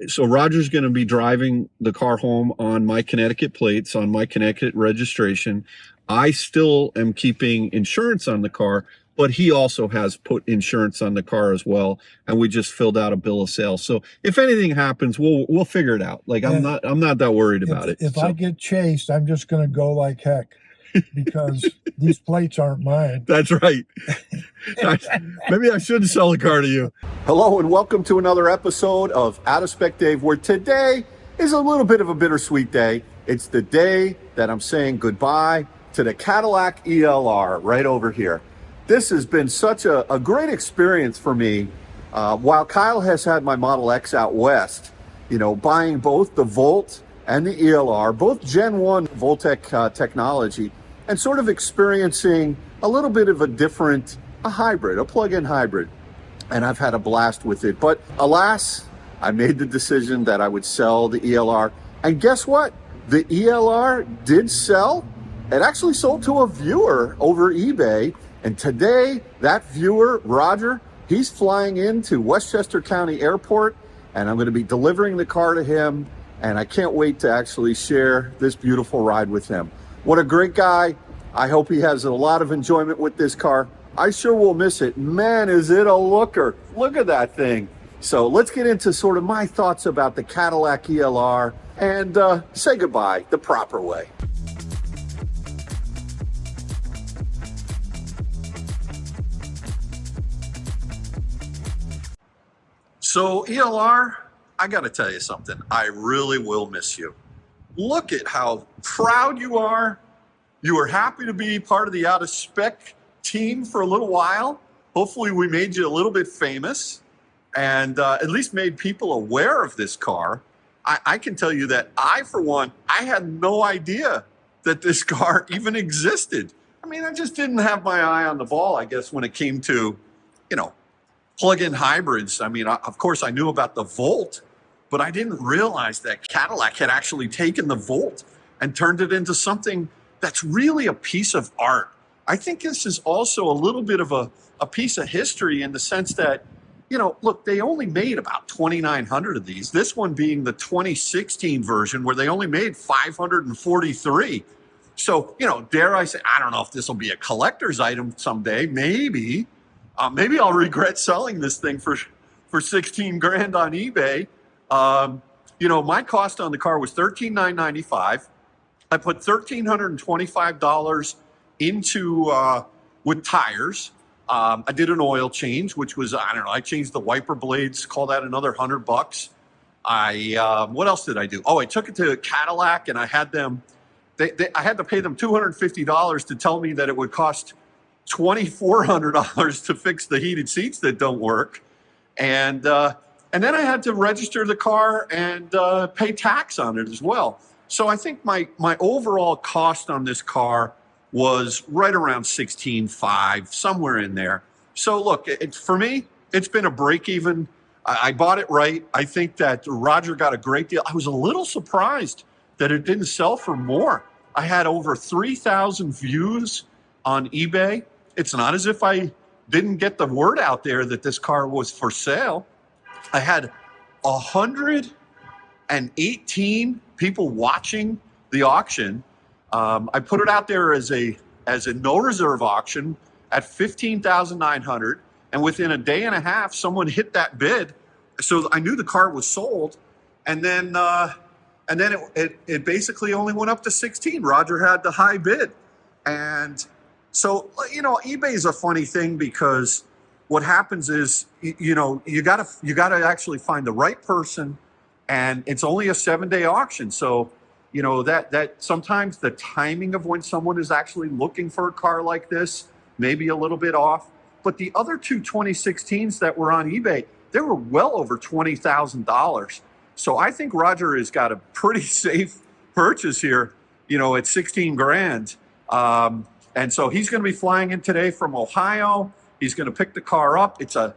So Roger's going to be driving the car home on my Connecticut plates, on my Connecticut registration. I still am keeping insurance on the car, but he also has put insurance on the car as well, and we just filled out a bill of sale. So if anything happens, we'll figure it out. Like I'm not that worried about it. If I get chased, I'm just going to go like heck, because these plates aren't mine. That's right. Maybe I shouldn't sell the car to you. Hello and welcome to another episode of Out of Spec Dave, where today is a little bit of a bittersweet day. It's the day that I'm saying goodbye to the Cadillac ELR right over here. This has been such a great experience for me. While Kyle has had my Model X out west, you know, buying both the Volt and the ELR, both Gen 1 Voltec technology, and sort of experiencing a little bit of a hybrid, a plug-in hybrid. And I've had a blast with it. But alas, I made the decision that I would sell the ELR. And guess what? The ELR did sell. It actually sold to a viewer over eBay. And today, that viewer, Roger, he's flying into Westchester County Airport, and I'm going to be delivering the car to him. And I can't wait to actually share this beautiful ride with him. What a great guy. I hope he has a lot of enjoyment with this car. I sure will miss it. Man, is it a looker. Look at that thing. So let's get into sort of my thoughts about the Cadillac ELR and say goodbye the proper way. So ELR, I got to tell you something. I really will miss you. Look at how proud you are. You were happy to be part of the Out of Spec team for a little while. Hopefully we made you a little bit famous and at least made people aware of this car. I can tell you that for one, I had no idea that this car even existed. I mean, I just didn't have my eye on the ball, I guess, when it came to, you know, plug-in hybrids. I mean, of course I knew about the Volt, but I didn't realize that Cadillac had actually taken the Volt and turned it into something that's really a piece of art. I think this is also a little bit of a piece of history in the sense that, you know, look, they only made about 2,900 of these. This one being the 2016 version where they only made 543. So, you know, dare I say, I don't know if this will be a collector's item someday. Maybe I'll regret selling this thing for 16 grand on eBay. You know, my cost on the car was $13,995. I put $1,325 into with tires. I did an oil change, which was, I don't know, I changed the wiper blades, call that another $100. What else did I do? Oh, I took it to Cadillac and I had them, I had to pay them $250 to tell me that it would cost $2,400 to fix the heated seats that don't work. And then I had to register the car and pay tax on it as well. So I think my overall cost on this car was right around $16,500, somewhere in there. So look, for me, it's been a break even. I bought it right. I think that Roger got a great deal. I was a little surprised that it didn't sell for more. I had over 3,000 views on eBay. It's not as if I didn't get the word out there that this car was for sale. I had 118 people watching the auction. I put it out there as a no reserve auction at $15,900, and within a day and a half, someone hit that bid. So I knew the car was sold, and then it basically only went up to 16. Roger had the high bid, and so you know, eBay is a funny thing because what happens is you know you gotta actually find the right person, and it's only a 7-day auction, so. You know, that sometimes the timing of when someone is actually looking for a car like this may be a little bit off. But the other two 2016s that were on eBay, they were well over $20,000. So I think Roger has got a pretty safe purchase here, you know, at 16 grand. And so he's going to be flying in today from Ohio. He's going to pick the car up. It's a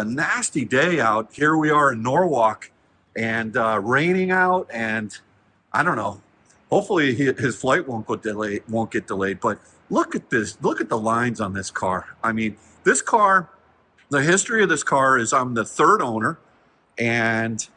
nasty day out. Here we are in Norwalk and raining out, and I don't know. Hopefully his flight won't get delayed. But look at this. Look at the lines on this car. I mean, this car, the history of this car is I'm the third owner, and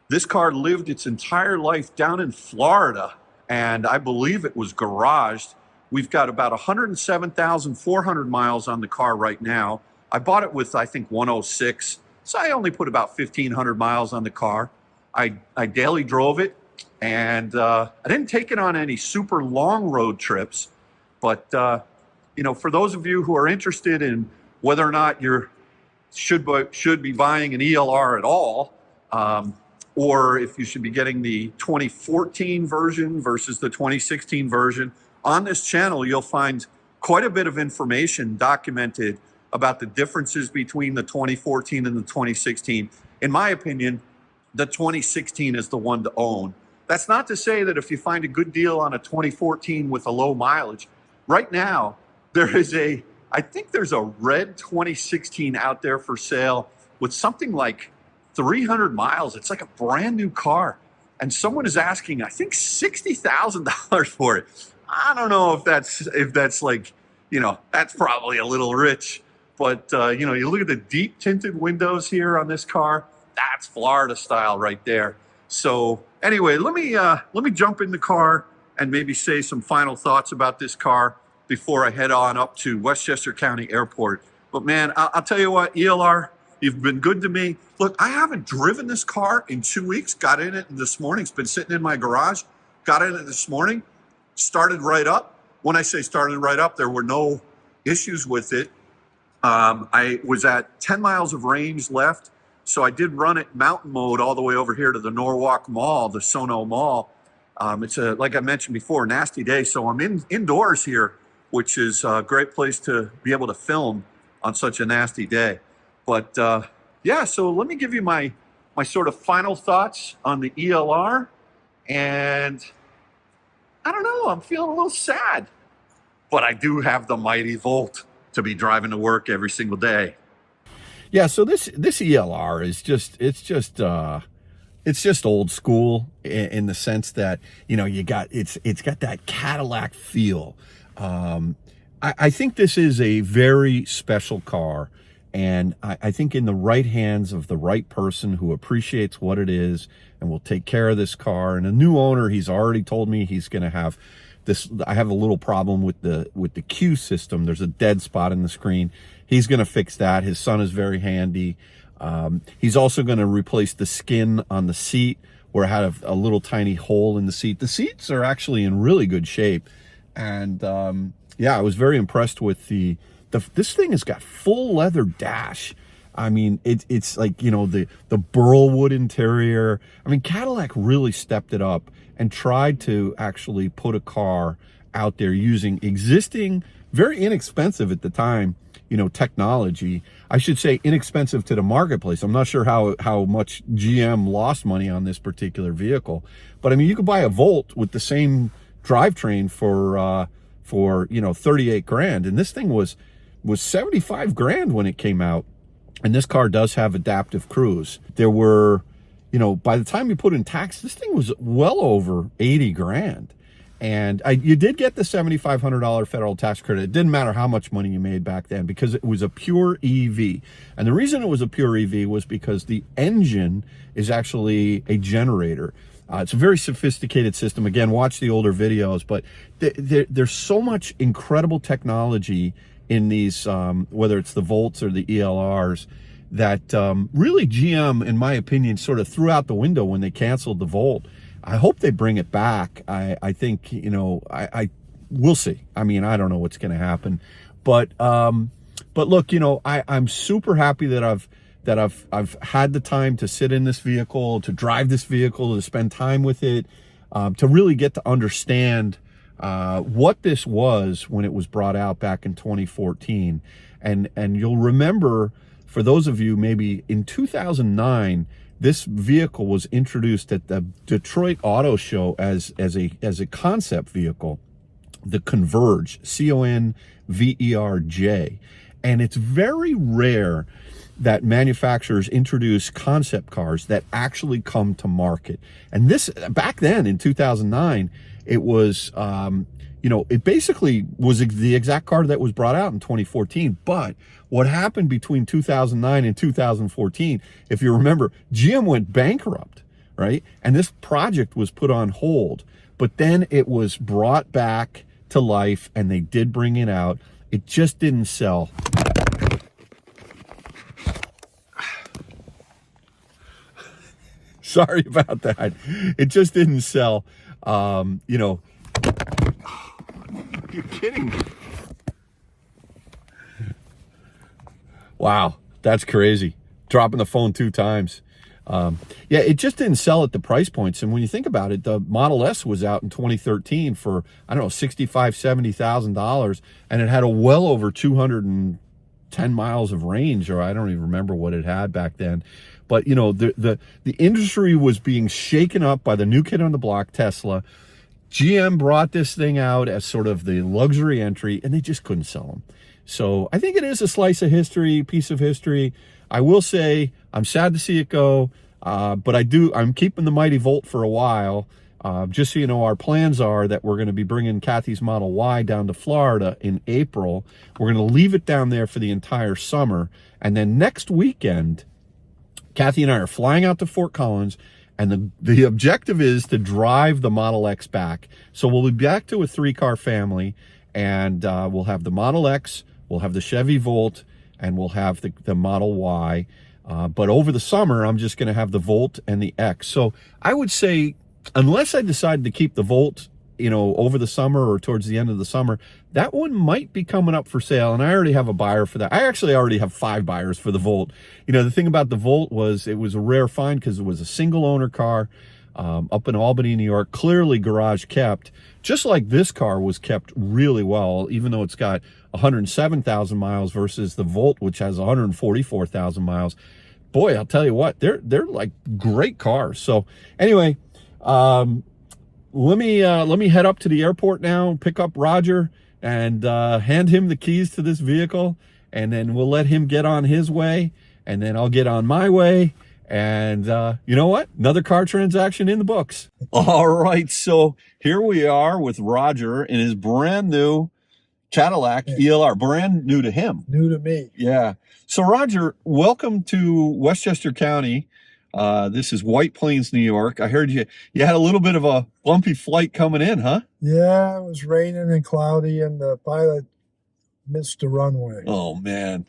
This car lived its entire life down in Florida, and I believe it was garaged. We've got about 107,400 miles on the car right now. I bought it with, I think, 106, so I only put about 1,500 miles on the car. I daily drove it, and I didn't take it on any super long road trips, but you know, for those of you who are interested in whether or not you should be buying an ELR at all, or if you should be getting the 2014 version versus the 2016 version, on this channel you'll find quite a bit of information documented about the differences between the 2014 and the 2016. In my opinion, the 2016 is the one to own. That's not to say that if you find a good deal on a 2014 with a low mileage, right now there is I think there's a red 2016 out there for sale with something like 300 miles. It's like a brand new car. And someone is asking, I think, $60,000 for it. I don't know if that's like, you know, that's probably a little rich. But, you know, you look at the deep tinted windows here on this car. That's Florida style right there. So anyway, let me jump in the car and maybe say some final thoughts about this car before I head on up to Westchester County Airport. But man, I'll tell you what, ELR, you've been good to me. Look, I haven't driven this car in 2 weeks. Got in it this morning. It's been sitting in my garage. Got in it this morning. Started right up. When I say started right up, there were no issues with it. I was at 10 miles of range left. So I did run it mountain mode all the way over here to the Norwalk Mall, the Sono Mall. It's like I mentioned before, nasty day. So I'm indoors here, which is a great place to be able to film on such a nasty day. But yeah, so let me give you my sort of final thoughts on the ELR. And I don't know, I'm feeling a little sad, but I do have the mighty Volt to be driving to work every single day. Yeah, so this ELR is just old school in the sense that, you know, it's got that Cadillac feel. I think this is a very special car, and I think in the right hands of the right person who appreciates what it is and will take care of this car. And a new owner, he's already told me he's going to have this. I have a little problem with the Q system. There's a dead spot in the screen. He's going to fix that. His son is very handy. He's also going to replace the skin on the seat where it had a little tiny hole in the seat. The seats are actually in really good shape. And yeah, I was very impressed with this thing has got full leather dash. I mean, it's like, you know, the burlwood interior. I mean, Cadillac really stepped it up and tried to actually put a car out there using existing, very inexpensive at the time, you know, technology. I should say inexpensive to the marketplace. I'm not sure how much GM lost money on this particular vehicle, but I mean, you could buy a Volt with the same drivetrain for you know, 38 grand, and this thing was 75 grand when it came out. And this car does have adaptive cruise. There were, you know, by the time you put in tax, this thing was well over 80 grand. And you did get the $7,500 federal tax credit. It didn't matter how much money you made back then because it was a pure EV. And the reason it was a pure EV was because the engine is actually a generator. It's a very sophisticated system. Again, watch the older videos, but there's so much incredible technology in these, whether it's the Volts or the ELRs, that really GM, in my opinion, sort of threw out the window when they canceled the Volt. I hope they bring it back. I think, you know, we'll see. I mean, I don't know what's going to happen, but look, you know, I'm super happy that I've had the time to sit in this vehicle, to drive this vehicle, to spend time with it, to really get to understand what this was when it was brought out back in 2014. And you'll remember, for those of you maybe in 2009, this vehicle was introduced at the Detroit Auto Show as a concept vehicle, the Converge, CONVERJ. And it's very rare that manufacturers introduce concept cars that actually come to market. And this, back then in 2009, it was, you know, it basically was the exact car that was brought out in 2014. But what happened between 2009 and 2014, if you remember, GM went bankrupt, right? And this project was put on hold, but then it was brought back to life and they did bring it out. It just didn't sell. Sorry about that. It just didn't sell. You know, you're kidding me. Wow, that's crazy. Dropping the phone 2 times. Yeah, it just didn't sell at the price points. And when you think about it, the Model S was out in 2013 for, I don't know, $65,000, $70,000, and it had a well over 210 miles of range, or I don't even remember what it had back then. But you know, the industry was being shaken up by the new kid on the block, Tesla. GM brought this thing out as sort of the luxury entry, and they just couldn't sell them. So I think it is a slice of history, piece of history. I will say I'm sad to see it go, but I'm keeping the Mighty Volt for a while. Just so you know, our plans are that we're going to be bringing Kathy's Model Y down to Florida in April. We're going to leave it down there for the entire summer. And then next weekend, Kathy and I are flying out to Fort Collins, and the objective is to drive the Model X back. So we'll be back to a 3-car family, and we'll have the Model X, we'll have the Chevy Volt, and we'll have the Model Y. But over the summer, I'm just going to have the Volt and the X. So I would say, unless I decide to keep the Volt, you know, over the summer or towards the end of the summer, that one might be coming up for sale. And I already have a buyer for that. I actually already have 5 buyers for the Volt. You know, the thing about the Volt was it was a rare find because it was a single owner car up in Albany, New York, clearly garage kept, just like this car was kept really well, even though it's got 107,000 miles versus the Volt, which has 144,000 miles. Boy, I'll tell you what, they're like great cars. So anyway, let me head up to the airport now, pick up Roger, and hand him the keys to this vehicle, and then we'll let him get on his way, and then I'll get on my way. And you know what? Another car transaction in the books. All right, so here we are with Roger in his brand new Cadillac ELR, brand new to him. New to me. Yeah. So Roger, welcome to Westchester County. This is White Plains, New York. I heard you had a little bit of a bumpy flight coming in, huh? Yeah, it was raining and cloudy, and the pilot missed the runway. Oh man.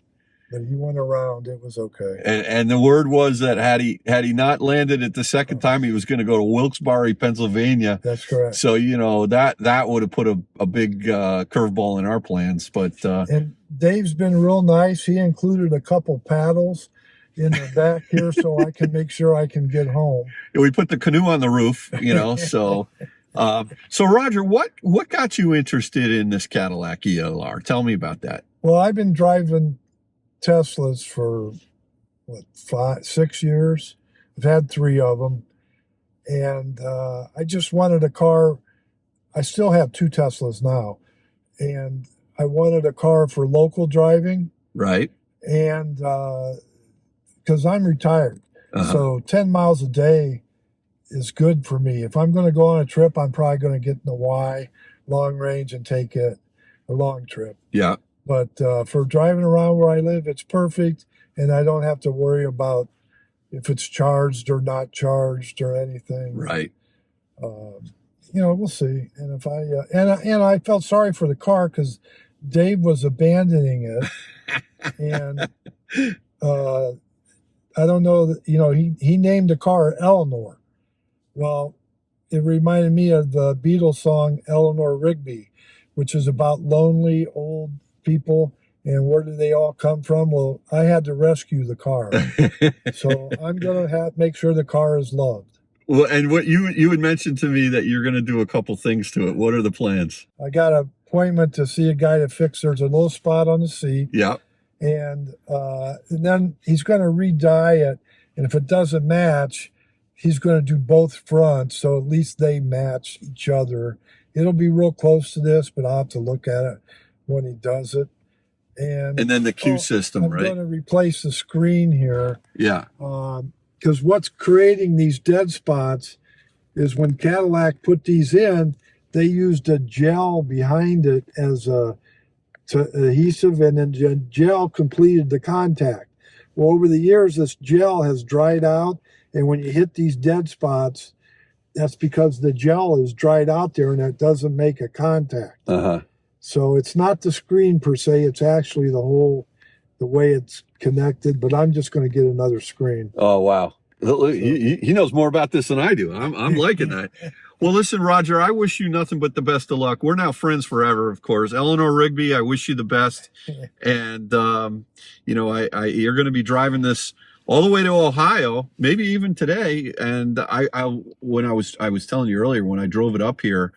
But he went around. It was okay. And the word was that had he not landed it the second time, he was going to go to Wilkes-Barre, Pennsylvania. That's correct. So, you know, that would have put a big curveball in our plans. But and Dave's been real nice. He included a couple paddles in the back here so I can make sure I can get home. We put the canoe on the roof, you know. So, so Roger, what got you interested in this Cadillac ELR? Tell me about that. Well, I've been driving Teslas for what, 6 years. I've had 3 of them, and I just wanted a car. I still have 2 Teslas now, and I wanted a car for local driving, right? And because I'm retired, so 10 miles a day is good for me. If I'm going to go on a trip, I'm probably going to get in the Y long range and take it a long trip. Yeah. But for driving around where I live, it's perfect, and I don't have to worry about if it's charged or not charged or anything. Right. You know, we'll see. And if I and I felt sorry for the car because Dave was abandoning it, and I don't know that, you know, he named the car Eleanor. Well, it reminded me of the Beatles song Eleanor Rigby, which is about lonely old people and where do they all come from. Well, I had to rescue the car, so I'm gonna make sure the car is loved. Well, and what you had mentioned to me that you're going to do a couple things to it. What are the plans? I got an appointment to see a guy to fix. There's a little spot on the seat. Yeah. And then he's going to re-dye it, and if it doesn't match, he's going to do both fronts, so at least they match each other. It'll be real close to this, but I'll have to look at it when he does it. And then the Q system, I'm right? going to replace the screen here. Yeah. Because what's creating these dead spots is when Cadillac put these in, they used a gel behind it as a adhesive, and then gel completed the contact. Well, over the years, this gel has dried out, And when you hit these dead spots, that's because the gel is dried out there and it doesn't make a contact. So it's not the screen per se, it's actually the way it's connected, but I'm just going to get another screen. Oh, wow. He knows more about this than I do. I'm liking that. Well, listen, Roger, I wish you nothing but the best of luck. We're now friends forever, of course. Eleanor Rigby, I wish you the best. And, you know, you're going to be driving this all the way to Ohio, maybe even today. And when I was telling you earlier, when I drove it up here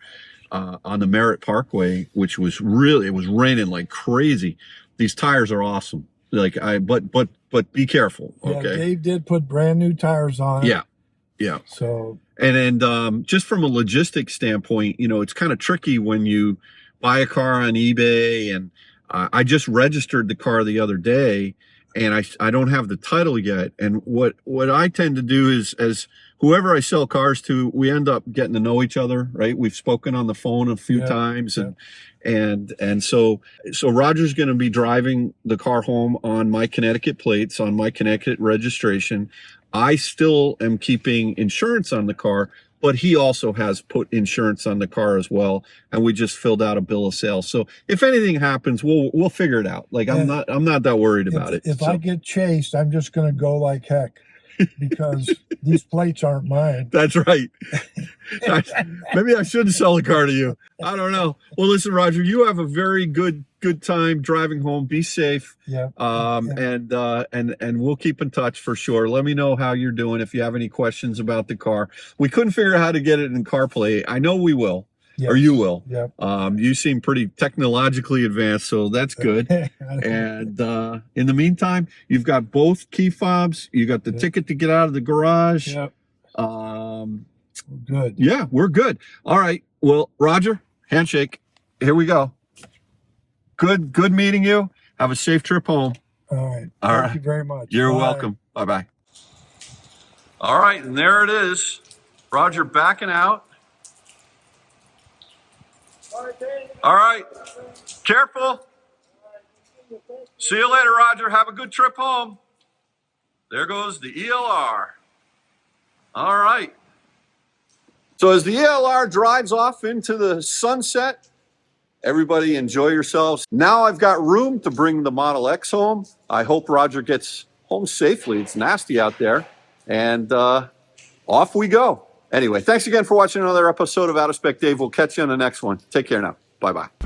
on the Merritt Parkway, which was really, it was raining like crazy. These tires are awesome. Like but be careful. Okay. Yeah, Dave did put brand new tires on. Yeah. Yeah. So, and just from a logistics standpoint, you know, it's kind of tricky when you buy a car on eBay, and I just registered the car the other day, and I don't have the title yet. And what I tend to do is, as whoever I sell cars to, we end up getting to know each other, right? We've spoken on the phone a few times, and so Roger's going to be driving the car home on my Connecticut plates, on my Connecticut registration. I still am keeping insurance on the car, but he also has put insurance on the car as well, and we just filled out a bill of sale. So if anything happens, we'll figure it out. Like, I'm not that worried about it. If I get chased, I'm just going to go like heck, because these plates aren't mine. That's right. Maybe I shouldn't sell a car to you. I don't know. Well, listen, Roger, you have a very good time driving home. Be safe. Yeah. And we'll keep in touch for sure. Let me know how you're doing if you have any questions about the car. We couldn't figure out how to get it in CarPlay. I know we will. Yes. Or you will. Yeah. You seem pretty technologically advanced, so that's good. And in the meantime, you've got both key fobs. You got the ticket to get out of the garage. Yep. Good. Yeah, we're good. All right. Well, Roger, handshake. Here we go. Good meeting you. Have a safe trip home. All right. Thank you very much. You're welcome. Bye-bye. All right, and there it is. Roger backing out. All right. Careful. See you later, Roger. Have a good trip home. There goes the ELR. All right. So as the ELR drives off into the sunset, everybody enjoy yourselves. Now I've got room to bring the Model X home. I hope Roger gets home safely. It's nasty out there. And off we go. Anyway, thanks again for watching another episode of Out of Spec Dave. We'll catch you on the next one. Take care now. Bye-bye.